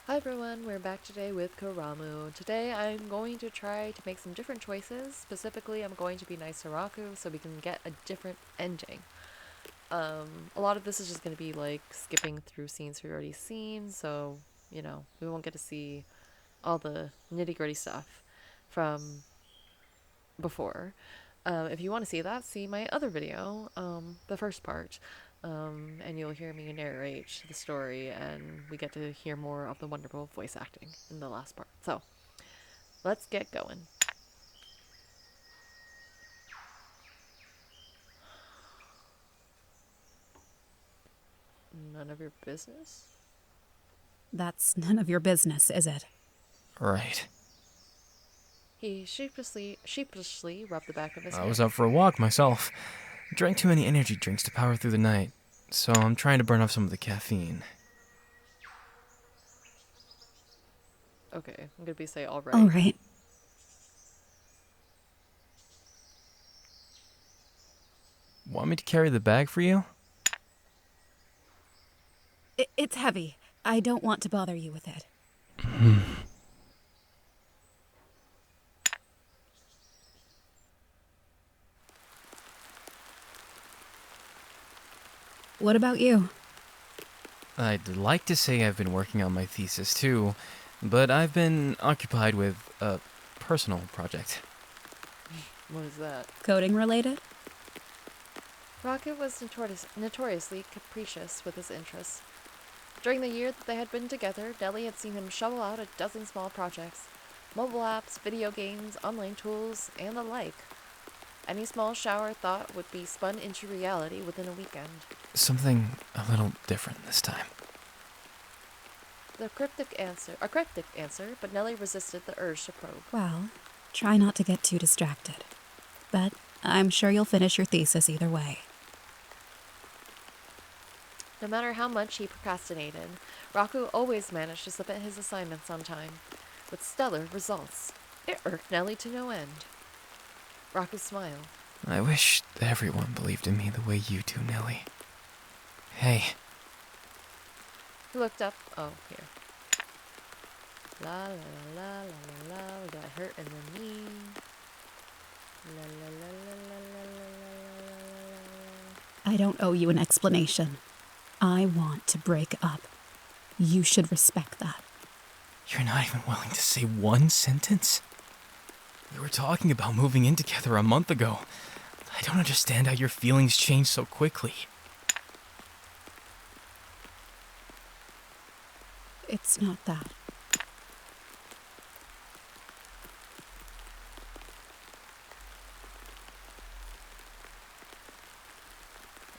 Hi everyone, we're back today with Karamu. Today I'm going to try to make some different choices. Specifically, I'm going to be nice to Raku so we can get a different ending. A lot of this is just going to be like skipping through scenes we've already seen, so, we won't get to see all the nitty gritty stuff from before. If you want to see that, see my other video, the first part, and you'll hear me narrate the story, and we get to hear more of the wonderful voice acting in the last part. So, let's get going. None of your business? That's none of your business, is it? Right. He sheepishly rubbed the back of his I hair. was out for a walk myself. Drank too many energy drinks to power through the night, so I'm trying to burn off some of the caffeine. Okay, I'm gonna say All alright. right. Want me to carry the bag for you? It's heavy. I don't want to bother you with it. What about you? I'd like to say I've been working on my thesis too, but I've been occupied with a personal project. What is that? Coding related? Rocket was notoriously capricious with his interests. During the year that they had been together, Nelli had seen him shovel out a dozen small projects: mobile apps, video games, online tools, and the like. Any small shower thought would be spun into reality within a weekend. Something a little different this time. A cryptic answer, but Nelli resisted the urge to probe. Well, try not to get too distracted. But I'm sure you'll finish your thesis either way. No matter how much he procrastinated, Raku always managed to submit his assignments on time, with stellar results. It irked Nelli to no end. Raku smiled. I wish everyone believed in me the way you do, Nelli. Hey. He looked up. Oh, here. La la la la la la. We got hurt in the knee. La la la la la la la la la. I don't owe you an explanation. I want to break up. You should respect that. You're not even willing to say one sentence? We were talking about moving in together a month ago. I don't understand how your feelings change so quickly. It's not that.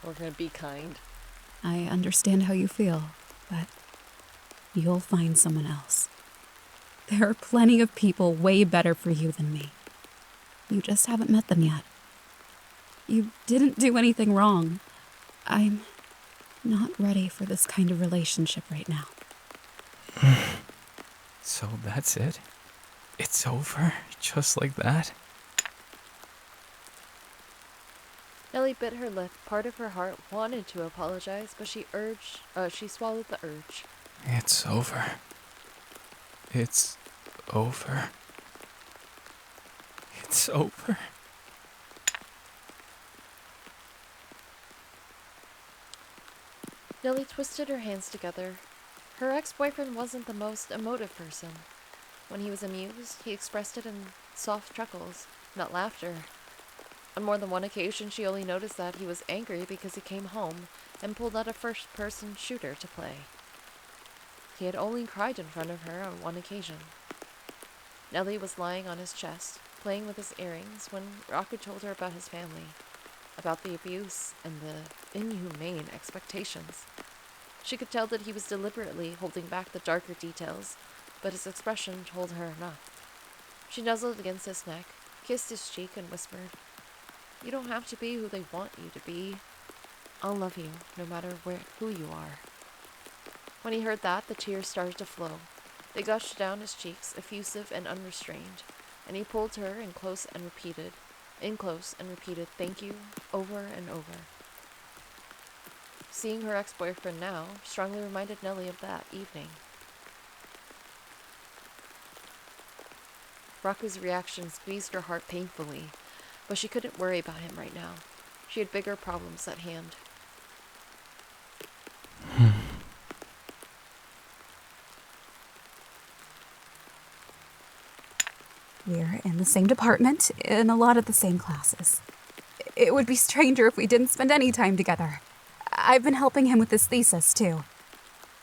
We're gonna be kind. I understand how you feel, but you'll find someone else. There are plenty of people way better for you than me. You just haven't met them yet. You didn't do anything wrong. I'm not ready for this kind of relationship right now. So that's it? It's over? Just like that? Nelli bit her lip. Part of her heart wanted to apologize, but she swallowed the urge. It's over. It's over. It's over. Nelli twisted her hands together. Her ex-boyfriend wasn't the most emotive person. When he was amused, he expressed it in soft chuckles, not laughter. On more than one occasion, she only noticed that he was angry because he came home and pulled out a first-person shooter to play. He had only cried in front of her on one occasion. Nelli was lying on his chest, playing with his earrings, when Raku told her about his family, about the abuse and the inhumane expectations. She could tell that he was deliberately holding back the darker details, but his expression told her enough. She nuzzled against his neck, kissed his cheek, and whispered, "You don't have to be who they want you to be. I'll love you, no matter who you are." When he heard that, the tears started to flow. They gushed down his cheeks, effusive and unrestrained, and he pulled her in close and repeated, "Thank you," over and over. Seeing her ex-boyfriend now strongly reminded Nelli of that evening. Raku's reaction squeezed her heart painfully, but she couldn't worry about him right now. She had bigger problems at hand. We're in the same department, in a lot of the same classes. It would be stranger if we didn't spend any time together. I've been helping him with his thesis, too.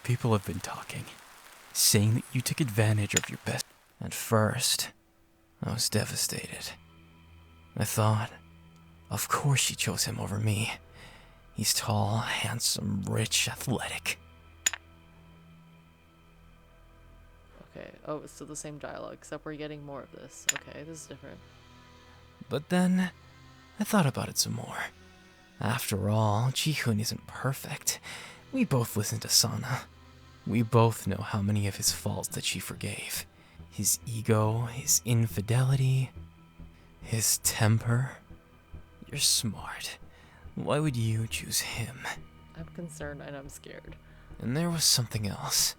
People have been talking, saying that you took advantage of your best. At first, I was devastated. I thought, of course she chose him over me. He's tall, handsome, rich, athletic. Okay, oh, it's still the same dialogue, except we're getting more of this. Okay, this is different. But then, I thought about it some more. After all, Ji-hoon isn't perfect. We both listen to Sana. We both know how many of his faults that she forgave. His ego, his infidelity, his temper. You're smart. Why would you choose him? I'm concerned and I'm scared. And there was something else.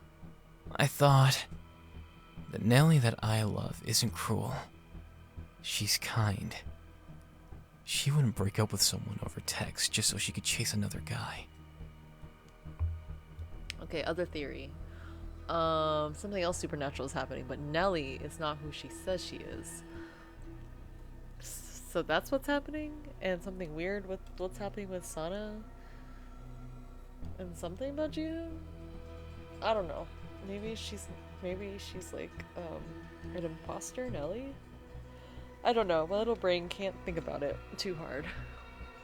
I thought, the Nelli that I love isn't cruel. She's kind. She wouldn't break up with someone over text just so she could chase another guy. Okay, other theory. Something else supernatural is happening, but Nelli is not who she says she is. So that's what's happening? And something weird with what's happening with Sana? And something about Jihoon? I don't know. Maybe she's like, an imposter, Nelli? I don't know. My little brain can't think about it too hard.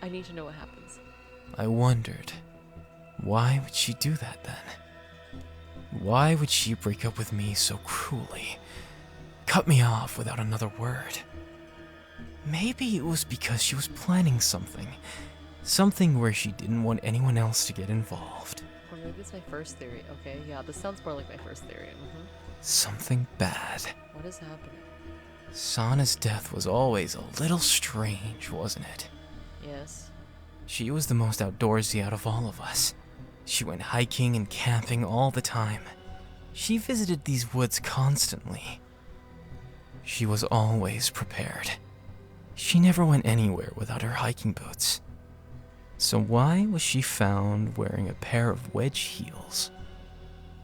I need to know what happens. I wondered, why would she do that then? Why would she break up with me so cruelly? Cut me off without another word? Maybe it was because she was planning something. Something where she didn't want anyone else to get involved. Or maybe it's my first theory. Okay, yeah, this sounds more like my first theory. Something bad. What is happening? Sana's death was always a little strange, wasn't it? Yes. She was the most outdoorsy out of all of us. She went hiking and camping all the time. She visited these woods constantly. She was always prepared. She never went anywhere without her hiking boots. So why was she found wearing a pair of wedge heels?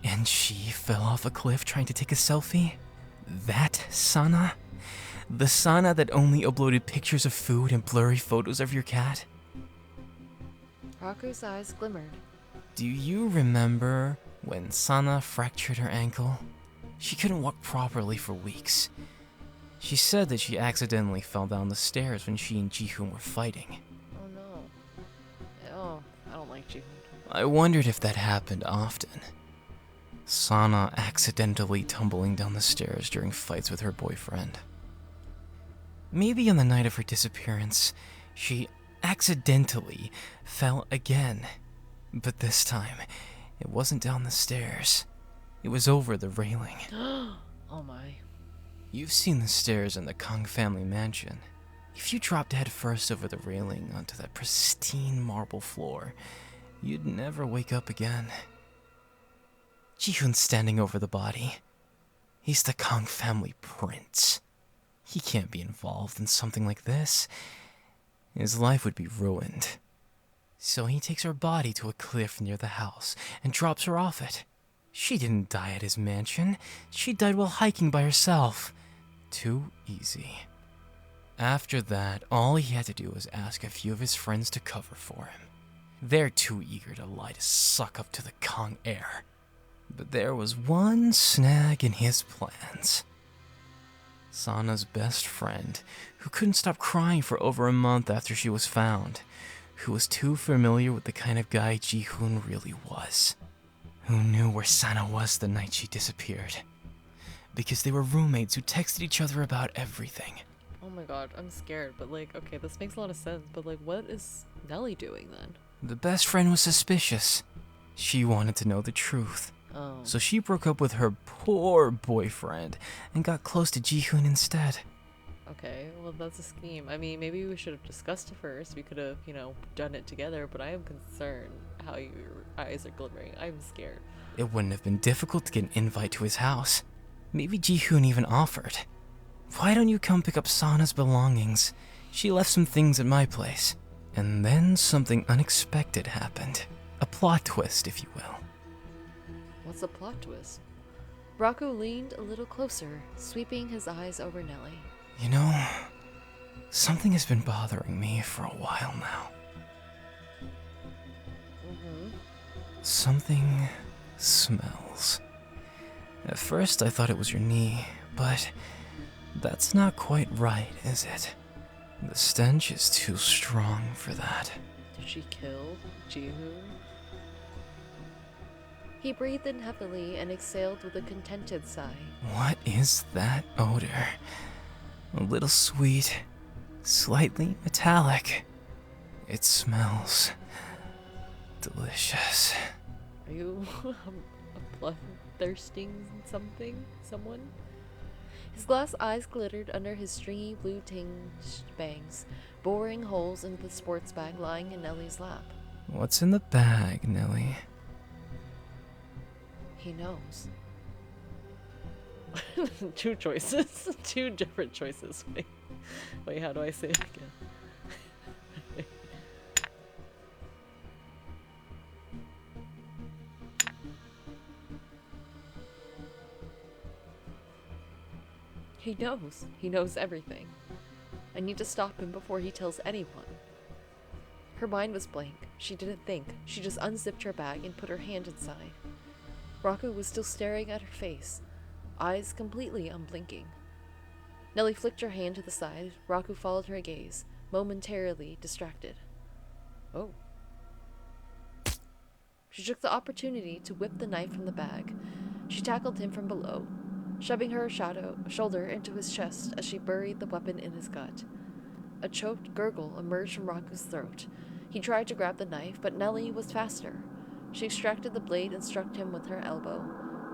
And she fell off a cliff trying to take a selfie? That Sana? The Sana that only uploaded pictures of food and blurry photos of your cat? Raku's eyes glimmered. Do you remember when Sana fractured her ankle? She couldn't walk properly for weeks. She said that she accidentally fell down the stairs when she and Ji-hoon were fighting. Oh no. Oh, I don't like Jihoon. I wondered if that happened often. Sana accidentally tumbling down the stairs during fights with her boyfriend. Maybe on the night of her disappearance, she accidentally fell again. But this time, it wasn't down the stairs. It was over the railing. Oh my. You've seen the stairs in the Kang family mansion. If you dropped head first over the railing onto that pristine marble floor, you'd never wake up again. Ji-hoon's standing over the body. He's the Kang family prince. He can't be involved in something like this. His life would be ruined. So he takes her body to a cliff near the house and drops her off it. She didn't die at his mansion. She died while hiking by herself. Too easy. After that, all he had to do was ask a few of his friends to cover for him. They're too eager to lie to suck up to the Kang heir. But there was one snag in his plans. Sana's best friend, who couldn't stop crying for over a month after she was found, who was too familiar with the kind of guy Ji-hoon really was, who knew where Sana was the night she disappeared, because they were roommates who texted each other about everything. Oh my god, I'm scared, but like, okay, this makes a lot of sense, but like, what is Nelli doing then? The best friend was suspicious. She wanted to know the truth. Oh. So she broke up with her poor boyfriend and got close to Ji-hoon instead. Okay, well that's a scheme. I mean, maybe we should have discussed it first. We could have, done it together, but I am concerned how your eyes are glimmering. I'm scared. It wouldn't have been difficult to get an invite to his house. Maybe Ji-hoon even offered. Why don't you come pick up Sana's belongings? She left some things at my place. And then something unexpected happened. A plot twist, if you will. What's a plot twist? Raku leaned a little closer, sweeping his eyes over Nelli. You know, something has been bothering me for a while now. Something smells. At first I thought it was your knee, but that's not quite right, is it? The stench is too strong for that. Did she kill Jihu? He breathed in heavily and exhaled with a contented sigh. What is that odor? A little sweet, slightly metallic. It smells delicious. Are you bloodthirsting someone? His glass eyes glittered under his stringy blue-tinged bangs, boring holes into the sports bag lying in Nelli's lap. What's in the bag, Nelli? He knows. Two choices. Two different choices. Wait, how do I say it again? He knows. He knows everything. I need to stop him before he tells anyone. Her mind was blank. She didn't think. She just unzipped her bag and put her hand inside. Raku was still staring at her face, eyes completely unblinking. Nelli flicked her hand to the side. Raku followed her gaze, momentarily distracted. Oh. She took the opportunity to whip the knife from the bag. She tackled him from below, shoving her shoulder into his chest as she buried the weapon in his gut. A choked gurgle emerged from Raku's throat. He tried to grab the knife, but Nelli was faster. She extracted the blade and struck him with her elbow,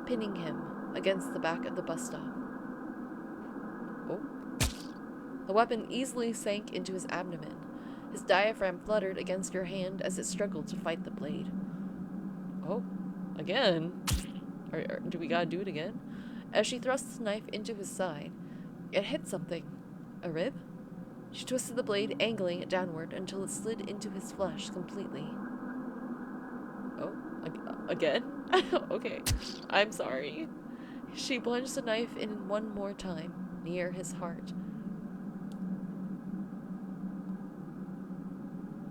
pinning him against the back of the bus stop. Oh. The weapon easily sank into his abdomen. His diaphragm fluttered against her hand as it struggled to fight the blade. Oh, again? Do we gotta do it again? As she thrust the knife into his side, it hit something. A rib? She twisted the blade, angling it downward until it slid into his flesh completely. Oh, again? Okay, I'm sorry. She plunged the knife in one more time, near his heart.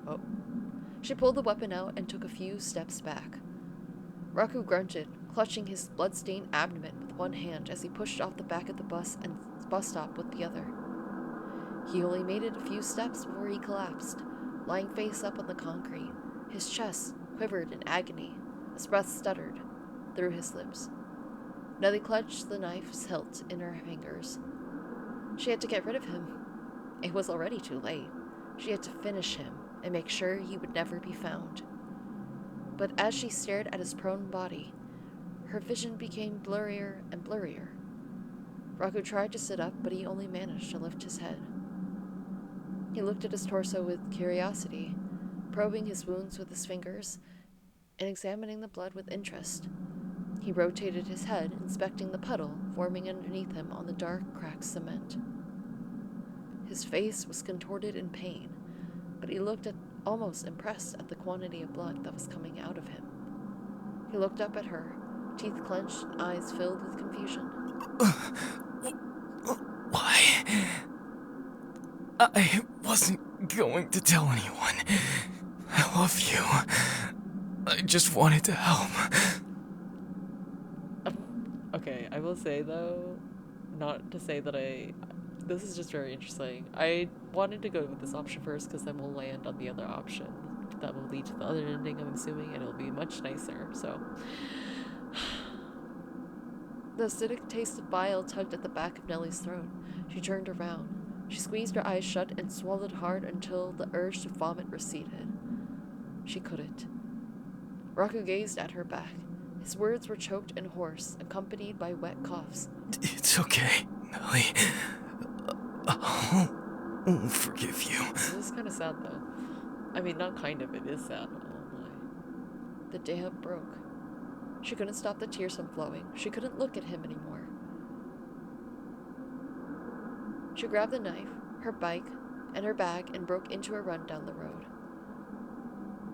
Oh. She pulled the weapon out and took a few steps back. Raku grunted, clutching his blood-stained abdomen with one hand as he pushed off the back of the bus and bus stop with the other. He only made it a few steps before he collapsed, lying face up on the concrete. His chest quivered in agony. His breath stuttered through his lips. Nelli clutched the knife's hilt in her fingers. She had to get rid of him. It was already too late. She had to finish him and make sure he would never be found. But as she stared at his prone body, her vision became blurrier and blurrier. Raku tried to sit up, but he only managed to lift his head. He looked at his torso with curiosity, probing his wounds with his fingers and examining the blood with interest. He rotated his head, inspecting the puddle forming underneath him on the dark, cracked cement. His face was contorted in pain, but he looked almost impressed at the quantity of blood that was coming out of him. He looked up at her, teeth clenched and eyes filled with confusion. Why? I wasn't going to tell anyone. I love you. I just wanted to help. Okay, I will say though, not to say that this is just very interesting. I wanted to go with this option first because then we'll land on the other option that will lead to the other ending, I'm assuming, and it'll be much nicer, so. The acidic taste of bile tugged at the back of Nelli's throat. She turned around. She squeezed her eyes shut and swallowed hard until the urge to vomit receded. She couldn't. Raku gazed at her back. His words were choked and hoarse, accompanied by wet coughs. It's okay, Nelli. I'll forgive you. This is kind of sad, though. I mean, not kind of, it is sad. Oh my. The dam broke. She couldn't stop the tears from flowing. She couldn't look at him anymore. She grabbed the knife, her bike, and her bag and broke into a run down the road.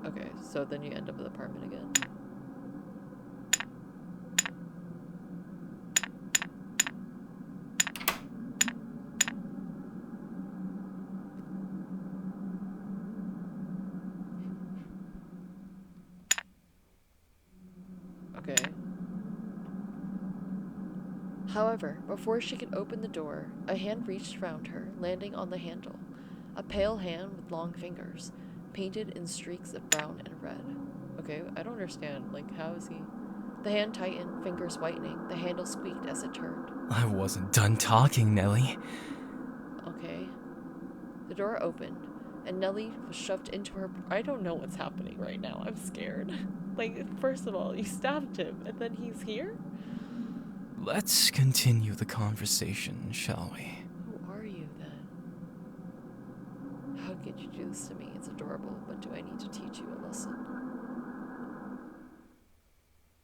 Okay, so then you end up at the apartment again. Okay. However, before she could open the door, a hand reached around her, landing on the handle. A pale hand with long fingers, painted in streaks of brown and red. Okay, I don't understand. Like, how is he? The hand tightened, fingers whitening. The handle squeaked as it turned. I wasn't done talking, Nelli. Okay. The door opened, and Nelli was shoved into her. I don't know what's happening right now. I'm scared. Like, first of all, you stabbed him, and then he's here? Let's continue the conversation, shall we? Who are you, then? How could you do this to me? It's adorable, but do I need to teach you a lesson?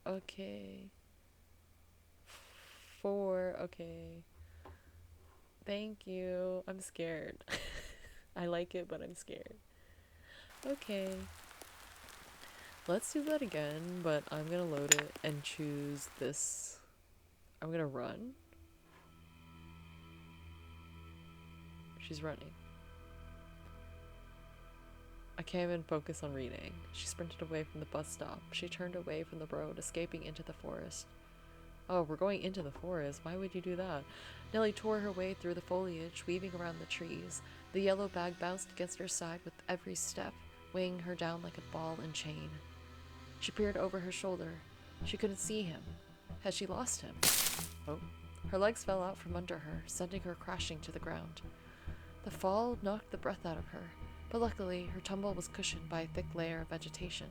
Okay. 4, okay. Thank you. I'm scared. I like it, but I'm scared. Okay. Let's do that again, but I'm gonna load it and choose this. I'm gonna run. She's running. I can't even focus on reading. She sprinted away from the bus stop. She turned away from the road, escaping into the forest. Oh, we're going into the forest. Why would you do that? Nelli tore her way through the foliage, weaving around the trees. The yellow bag bounced against her side with every step, weighing her down like a ball and chain. She peered over her shoulder. She couldn't see him. Had she lost him? Oh. Her legs fell out from under her, sending her crashing to the ground. The fall knocked the breath out of her, but luckily her tumble was cushioned by a thick layer of vegetation.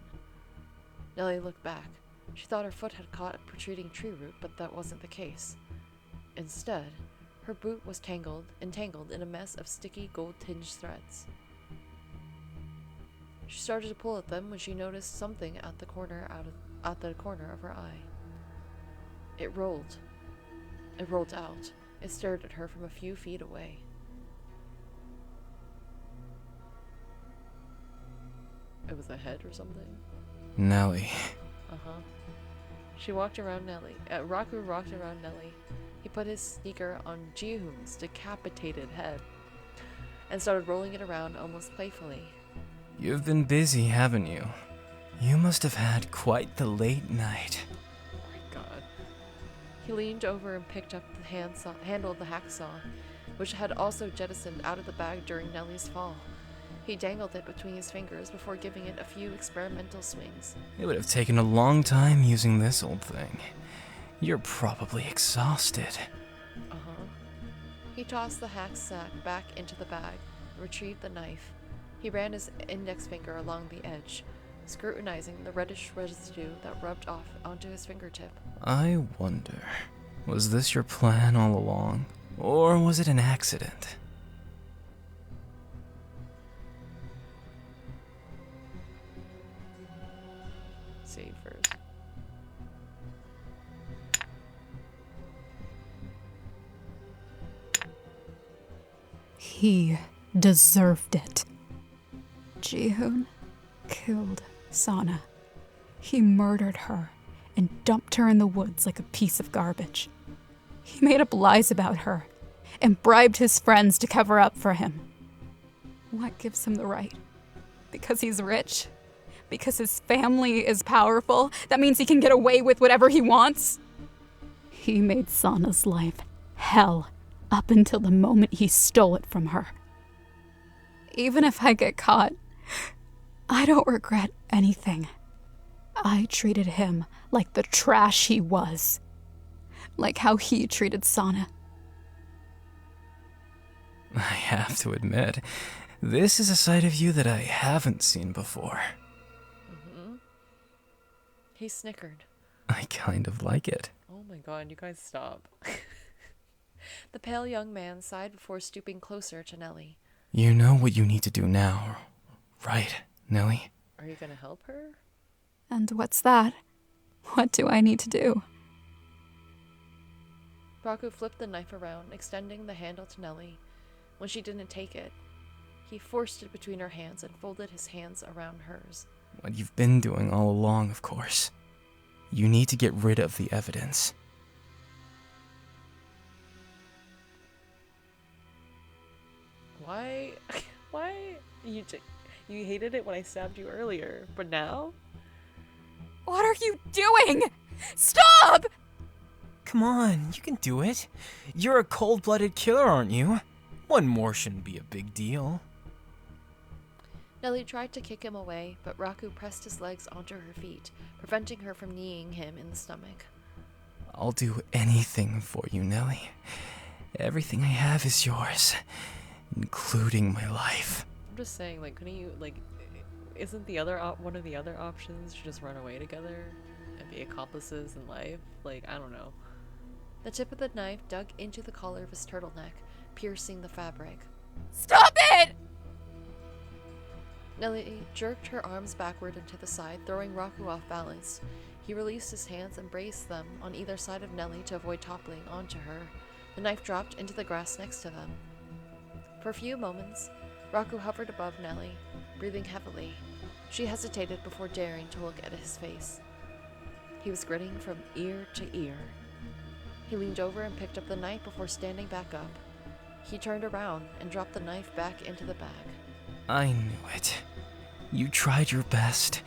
Nelli looked back. She thought her foot had caught a protruding tree root, but that wasn't the case. Instead, her boot was entangled in a mess of sticky, gold-tinged threads. She started to pull at them when she noticed something at the corner of her eye. It rolled. It rolled out. It stared at her from a few feet away. It was a head or something? Nelli. Uh-huh. She walked around Nelli. Raku walked around Nelli. He put his sneaker on Ji-hoon's decapitated head and started rolling it around almost playfully. You've been busy, haven't you? You must have had quite the late night. Oh my god. He leaned over and picked up the handle of the hacksaw, which had also jettisoned out of the bag during Nelli's fall. He dangled it between his fingers before giving it a few experimental swings. It would have taken a long time using this old thing. You're probably exhausted. Uh-huh. He tossed the hacksack back into the bag, retrieved the knife. He ran his index finger along the edge, scrutinizing the reddish residue that rubbed off onto his fingertip. I wonder, was this your plan all along? Or was it an accident? Save first. He deserved it. Ji-hoon killed Sana. He murdered her and dumped her in the woods like a piece of garbage. He made up lies about her and bribed his friends to cover up for him. What gives him the right? Because he's rich? Because his family is powerful? That means he can get away with whatever he wants? He made Sana's life hell up until the moment he stole it from her. Even if I get caught, I don't regret anything. I treated him like the trash he was. Like how he treated Sana. I have to admit, this is a side of you that I haven't seen before. Mm-hmm. He snickered. I kind of like it. Oh my god, you guys stop. The pale young man sighed before stooping closer to Nelli. You know what you need to do now, right, Nelli? Are you gonna help her? And what's that? What do I need to do? Raku flipped the knife around, extending the handle to Nelli. When she didn't take it, he forced it between her hands and folded his hands around hers. What you've been doing all along, of course. You need to get rid of the evidence. Why? Why? You hated it when I stabbed you earlier, but now? What are you doing? Stop! Come on, you can do it. You're a cold-blooded killer, aren't you? One more shouldn't be a big deal. Nelli tried to kick him away, but Raku pressed his legs onto her feet, preventing her from kneeing him in the stomach. I'll do anything for you, Nelli. Everything I have is yours, including my life. I'm just saying, like, couldn't you, like, isn't the other one of the other options to just run away together and be accomplices in life? Like, I don't know. The tip of the knife dug into the collar of his turtleneck, piercing the fabric. Stop it! Nelli jerked her arms backward and to the side, throwing Raku off balance. He released his hands and braced them on either side of Nelli to avoid toppling onto her. The knife dropped into the grass next to them. For a few moments, Raku hovered above Nelli, breathing heavily. She hesitated before daring to look at his face. He was grinning from ear to ear. He leaned over and picked up the knife before standing back up. He turned around and dropped the knife back into the bag. I knew it. You tried your best,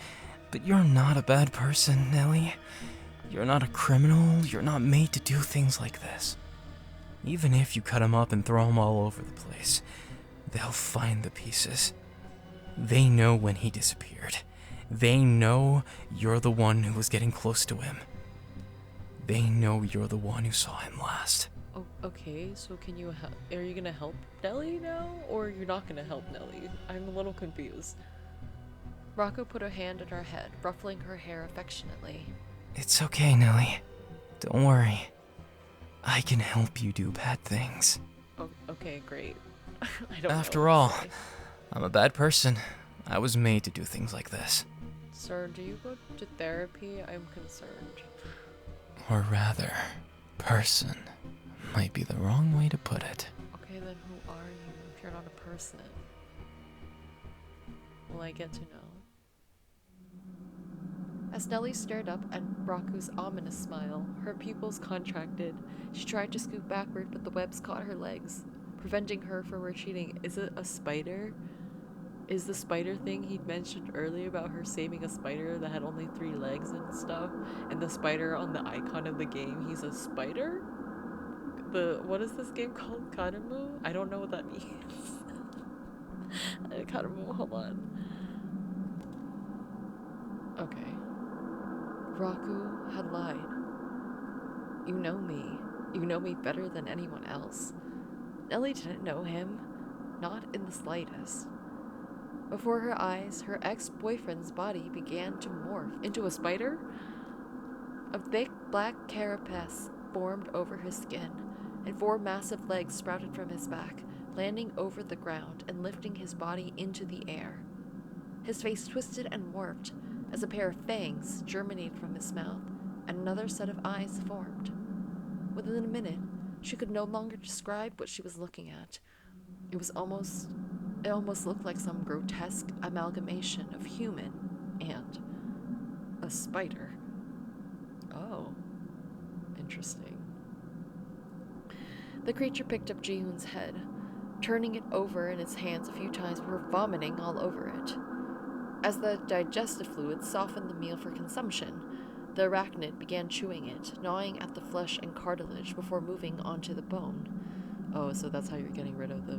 but you're not a bad person, Nelli. You're not a criminal. You're not made to do things like this. Even if you cut him up and throw him all over the place, they'll find the pieces. They know when he disappeared. They know you're the one who was getting close to him. They know you're the one who saw him last. Oh, okay, so can you are you gonna help Nelli now, or you're not gonna help Nelli? I'm a little confused. Raku put a hand on her head, ruffling her hair affectionately. It's okay, Nelli. Don't worry. I can help you do bad things. Oh, okay, great. I don't know After what to all, say. I'm a bad person. I was made to do things like this. Sir, do you go to therapy? I'm concerned. Or rather, person might be the wrong way to put it. Okay, then who are you if you're not a person? Will I get to know? As Nelli stared up at Raku's ominous smile, her pupils contracted. She tried to scoot backward, but the webs caught her legs, preventing her from retreating. Is it a spider? Is the spider thing he'd mentioned earlier about her saving a spider that had only 3 legs and stuff? And the spider on the icon of the game, he's a spider? What is this game called? Karamu? I don't know what that means. Karamu, hold on. Okay. Raku had lied. You know me. You know me better than anyone else. Nelli didn't know him. Not in the slightest. Before her eyes, her ex-boyfriend's body began to morph into a spider. A thick black carapace formed over his skin, and 4 massive legs sprouted from his back, landing over the ground and lifting his body into the air. His face twisted and warped as a pair of fangs germinated from his mouth, and another set of eyes formed. Within a minute, she could no longer describe what she was looking at. It almost looked like some grotesque amalgamation of human and a spider. Oh, interesting. The creature picked up Ji-hoon's head, turning it over in its hands a few times before vomiting all over it. As the digestive fluid softened the meal for consumption, the arachnid began chewing it, gnawing at the flesh and cartilage before moving onto the bone. Oh, so that's how you're getting rid of the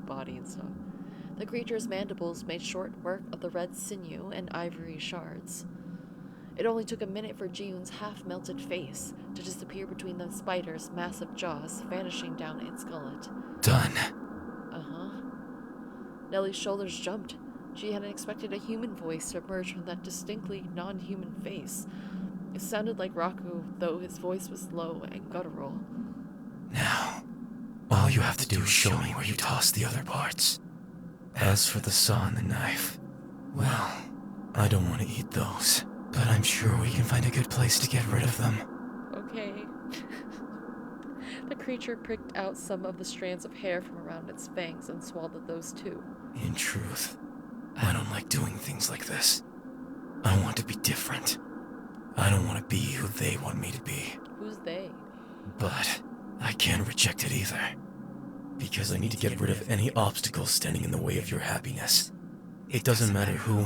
body and stuff. The creature's mandibles made short work of the red sinew and ivory shards. It only took a minute for Ji-hoon's half-melted face to disappear between the spider's massive jaws, vanishing down its gullet. Done. Uh-huh. Nelli's shoulders jumped. She hadn't expected a human voice to emerge from that distinctly non-human face. It sounded like Raku, though his voice was low and guttural. Now, all you have to do is show me where you tossed the other parts. As for the saw and the knife, well, I don't want to eat those, but I'm sure we can find a good place to get rid of them. Okay. The creature pricked out some of the strands of hair from around its fangs and swallowed those too. In truth, I don't like doing things like this. I want to be different. I don't want to be who they want me to be. Who's they? But I can't reject it either. Because I need to get rid of any obstacles standing in the way of your happiness. It doesn't matter who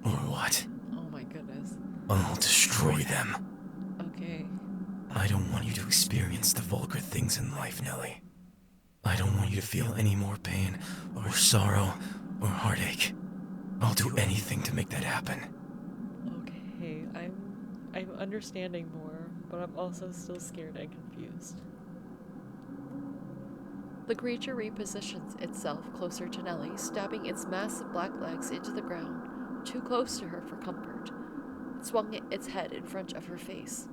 or what. Oh my goodness. I'll destroy them. Okay. I don't want you to experience the vulgar things in life, Nelli. I don't want you to feel any more pain, or sorrow, or heartache. I'll do anything to make that happen. Okay, I'm understanding more, but I'm also still scared and confused. The creature repositions itself closer to Nelli, stabbing its massive black legs into the ground, too close to her for comfort. It swung its head in front of her face.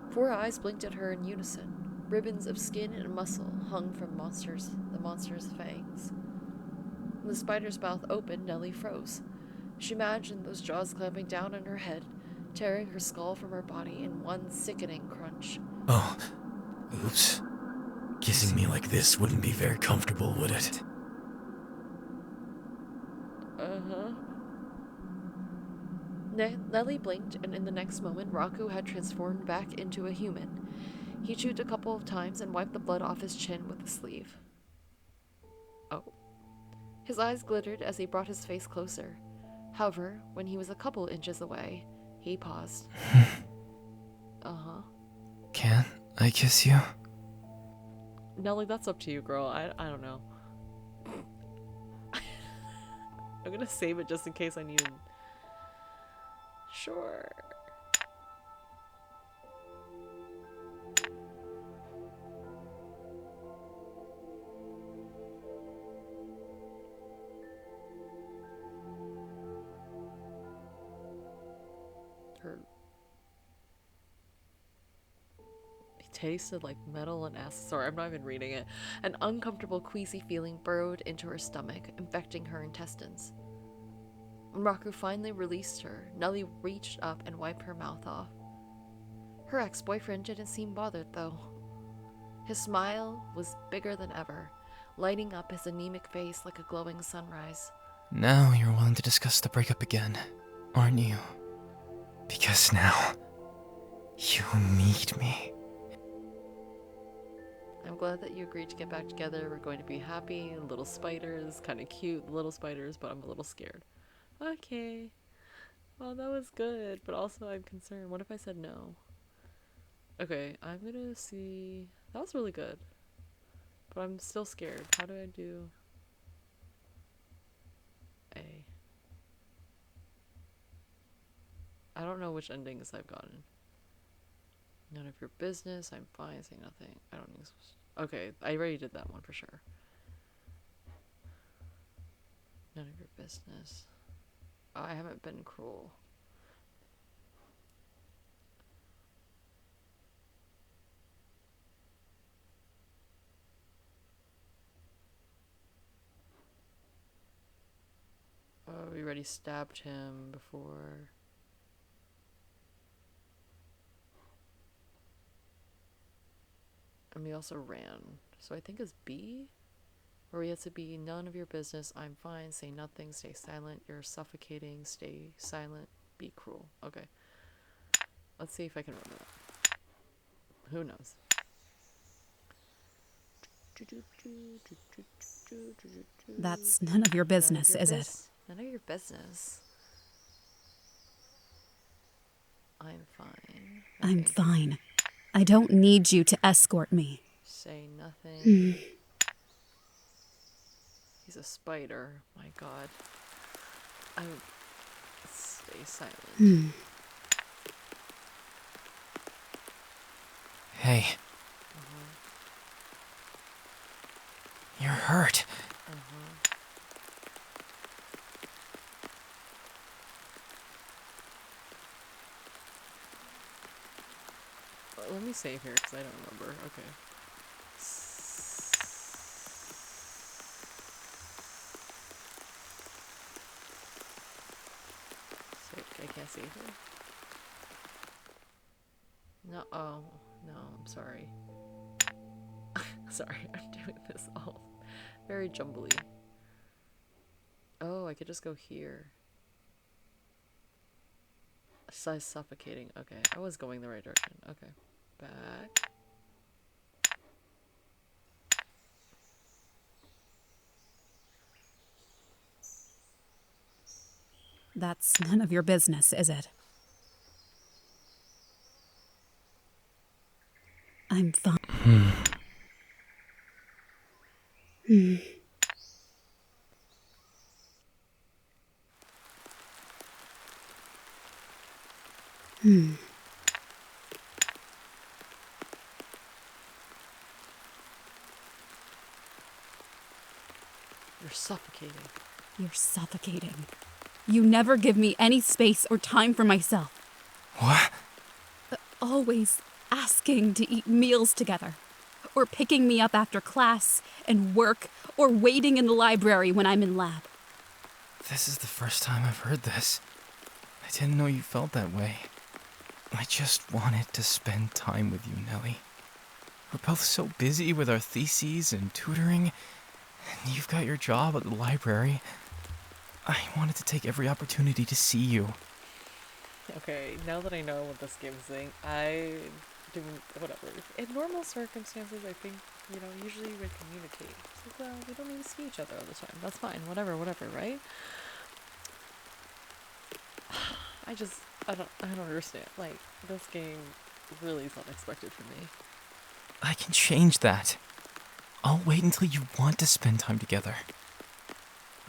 4 eyes blinked at her in unison. Ribbons of skin and muscle hung from the monster's fangs. When the spider's mouth opened, Nelli froze. She imagined those jaws clamping down on her head, tearing her skull from her body in one sickening crunch. Oh, oops. Kissing me like this wouldn't be very comfortable, would it? Uh-huh. Nelli blinked, and in the next moment, Raku had transformed back into a human. He chewed a couple of times and wiped the blood off his chin with the sleeve. Oh. His eyes glittered as he brought his face closer. However, when he was a couple inches away, he paused. Uh-huh. Can I kiss you? Nelli, that's up to you, girl. I don't know. I'm gonna save it just in case I need it. Sure. He tasted like metal and acid. Sorry, I'm not even reading it. An uncomfortable, queasy feeling burrowed into her stomach, infecting her intestines. When Raku finally released her, Nelli reached up and wiped her mouth off. Her ex-boyfriend didn't seem bothered, though. His smile was bigger than ever, lighting up his anemic face like a glowing sunrise. Now you're willing to discuss the breakup again, aren't you? Because now, you need me. I'm glad that you agreed to get back together. We're going to be happy. Little spiders, kind of cute little spiders, but I'm a little scared. Okay. Well, that was good, but also I'm concerned. What if I said no? Okay, I'm gonna see. That was really good, but I'm still scared. How do I do A? I don't know which endings I've gotten. None of your business. I'm fine. Say nothing. I don't think so. Okay, I already did that one for sure. None of your business. Oh, I haven't been cruel. Oh, we already stabbed him before. And we also ran. So I think it's B? Or we have to be none of your business. I'm fine. Say nothing. Stay silent. You're suffocating. Stay silent. Be cruel. Okay. Let's see if I can remember that. Who knows? That's none of your business, is it? None of your business. I'm fine. Okay. I'm fine. I don't need you to escort me. Say nothing. He's a spider. My god. Stay silent. Hey. You're hurt. Let me save here because I don't remember. Okay. I can't save here. No. Oh no. I'm sorry. Sorry, I'm doing this all very jumbly. Oh, I could just go here. Size suffocating. Okay, I was going the right direction. Okay. Back. That's none of your business, is it? I'm fine. You're suffocating. You're suffocating. You never give me any space or time for myself. What? Always asking to eat meals together, or picking me up after class and work, or waiting in the library when I'm in lab. This is the first time I've heard this. I didn't know you felt that way. I just wanted to spend time with you, Nelli. We're both so busy with our theses and tutoring, and you've got your job at the library. I wanted to take every opportunity to see you. Okay, now that I know what this game's saying, I do whatever. In normal circumstances, I think, usually we communicate. It's like, well, we don't need to see each other all the time. That's fine. Whatever, right? I don't understand. Like, this game really is unexpected for me. I can change that. I'll wait until you want to spend time together.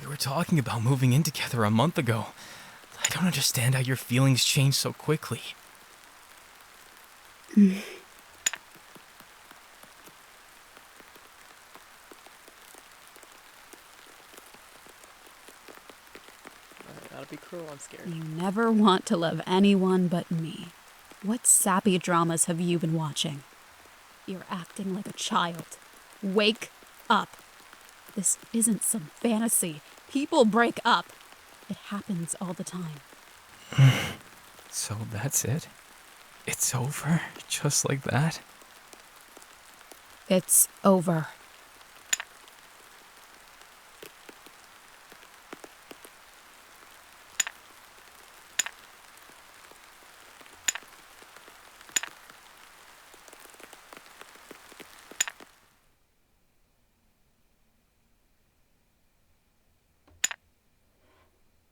We were talking about moving in together a month ago. I don't understand how your feelings change so quickly. Alright, gotta be cruel, I'm scared. You never want to love anyone but me. What sappy dramas have you been watching? You're acting like a child. Wake up. This isn't some fantasy. People break up. It happens all the time. So that's it? It's over? Just like that? It's over.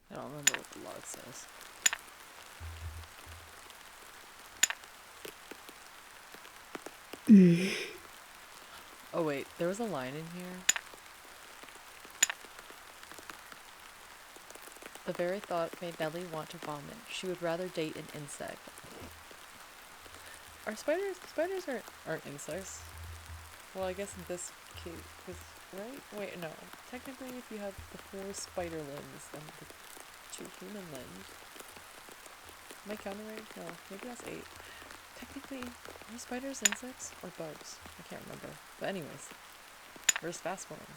I don't remember what the log says. Oh wait, there was a line in here. The very thought made Nelli want to vomit. She would rather date an insect. Are spiders aren't insects? Well, I guess in this case, right? Wait, no. Technically, if you have the 4 spider limbs and the 2 human limbs. Am I counting right? No, maybe that's 8. Technically, are spiders insects or bugs? I can't remember. But anyways, where's fast forward?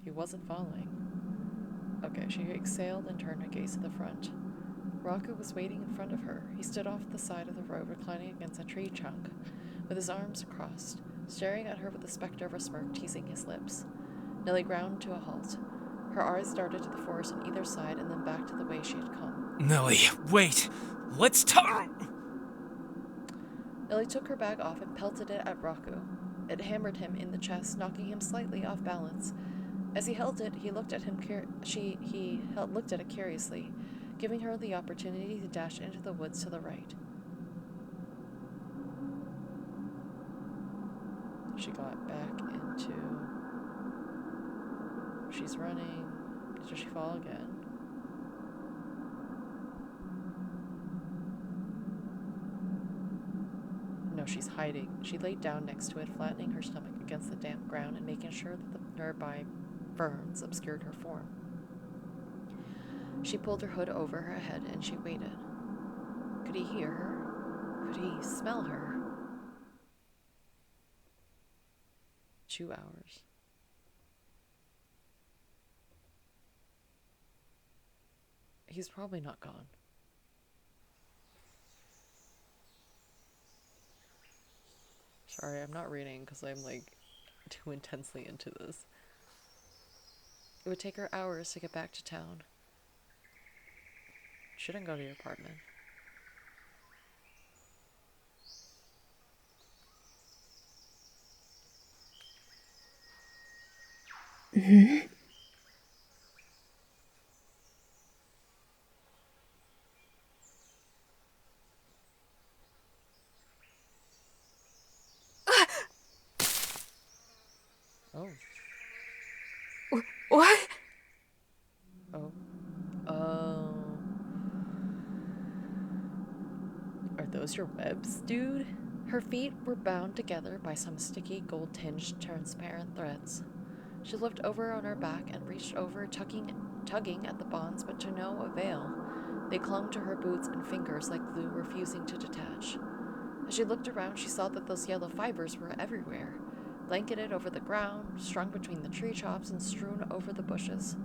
He wasn't following. Okay, she exhaled and turned her gaze to the front. Raku was waiting in front of her. He stood off the side of the road, reclining against a tree trunk, with his arms crossed, staring at her with the specter of a smirk teasing his lips. Nelli ground to a halt. Her eyes darted to the forest on either side and then back to the way she had come. Nelli, wait! Let's talk! Nelli took her bag off and pelted it at Raku. It hammered him in the chest, knocking him slightly off balance. As he held it, he looked at him. Looked at it curiously, giving her the opportunity to dash into the woods to the right. She got back into. She's running. Does she fall again? No, she's hiding. She laid down next to it, flattening her stomach against the damp ground and making sure that the nearby ferns obscured her form. She pulled her hood over her head and she waited. Could he hear her? Could he smell her? 2 hours. He's probably not gone. Sorry, I'm not reading because I'm like too intensely into this. It would take her hours to get back to town. Shouldn't go to your apartment. Oh. What? Oh. Oh. Are those your webs, dude? Her feet were bound together by some sticky, gold-tinged, transparent threads. She flipped over on her back and reached over, tugging at the bonds, but to no avail. They clung to her boots and fingers like glue, refusing to detach. As she looked around, she saw that those yellow fibers were everywhere, blanketed over the ground, strung between the tree tops, and strewn over the bushes.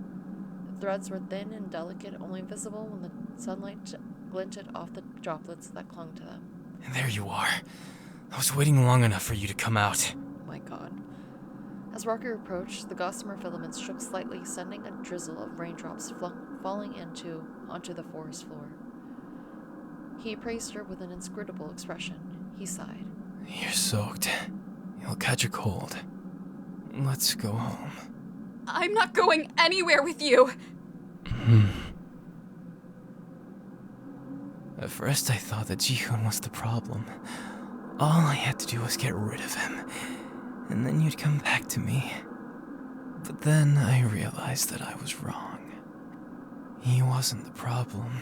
The threads were thin and delicate, only visible when the sunlight glinted off the droplets that clung to them. There you are. I was waiting long enough for you to come out. Oh my god. As Raku approached, the gossamer filaments shook slightly, sending a drizzle of raindrops falling onto the forest floor. He appraised her with an inscrutable expression. He sighed. You're soaked. You'll catch a cold. Let's go home. I'm not going anywhere with you! At first I thought that Ji-hoon was the problem. All I had to do was get rid of him, and then you'd come back to me. But then I realized that I was wrong. He wasn't the problem.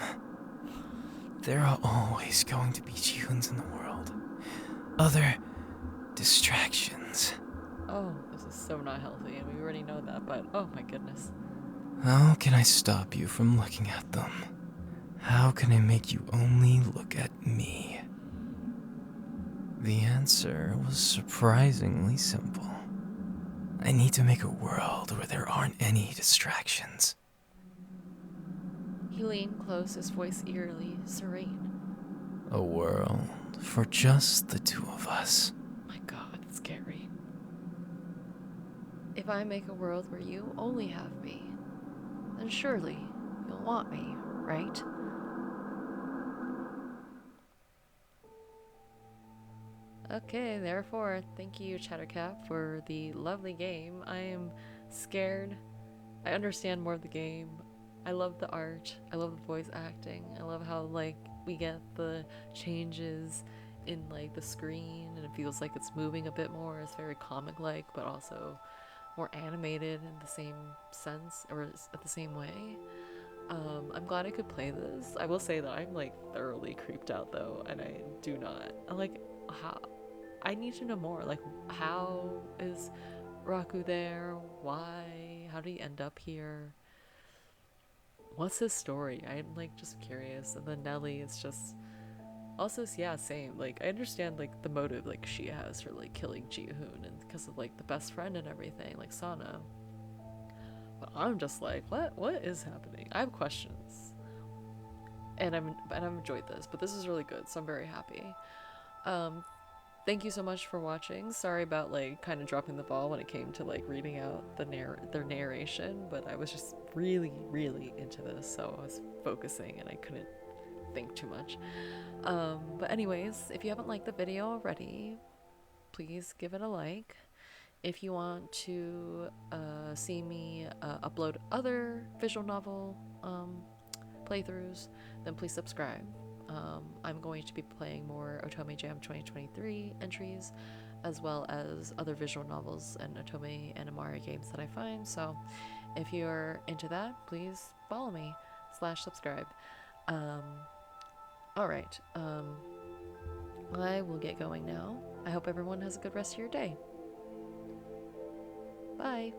There are always going to be Ji-hoons in the world. Other distractions. Oh, this is so not healthy, and we already know that, but oh my goodness. How can I stop you from looking at them? How can I make you only look at me? The answer was surprisingly simple. I need to make a world where there aren't any distractions. He leaned close, his voice eerily serene. A world for just the two of us. My god, it's scary. If I make a world where you only have me, then surely you'll want me, right? Okay, therefore, thank you, Chattercap, for the lovely game. I am scared. I understand more of the game. I love the art. I love the voice acting. I love how, like, we get the changes in, like, the screen, and it feels like it's moving a bit more. It's very comic-like, but also more animated in the same sense, or at the same way. I'm glad I could play this. I will say that I'm, like, thoroughly creeped out, though, and I do not, like, how... I need to know more. Like, how is Raku there? Why? How did he end up here? What's his story? I'm like just curious. And then Nelli is just also, yeah, same. Like, I understand like the motive like she has for like killing Ji-hoon and because of like the best friend and everything, like Sana. But I'm just like, what is happening? I have questions. And I've enjoyed this, but this is really good, so I'm very happy. Thank you so much for watching. Sorry about like kind of dropping the ball when it came to like reading out their narration, but I was just really into this, so I was focusing and I couldn't think too much. But anyways, if you haven't liked the video already, please give it a like. If you want to see me upload other visual novel playthroughs, then please subscribe. I'm going to be playing more Otome Jam 2023 entries, as well as other visual novels and Otome and Amari games that I find. So if you're into that, please follow me / subscribe. Alright, I will get going now. I hope everyone has a good rest of your day. Bye.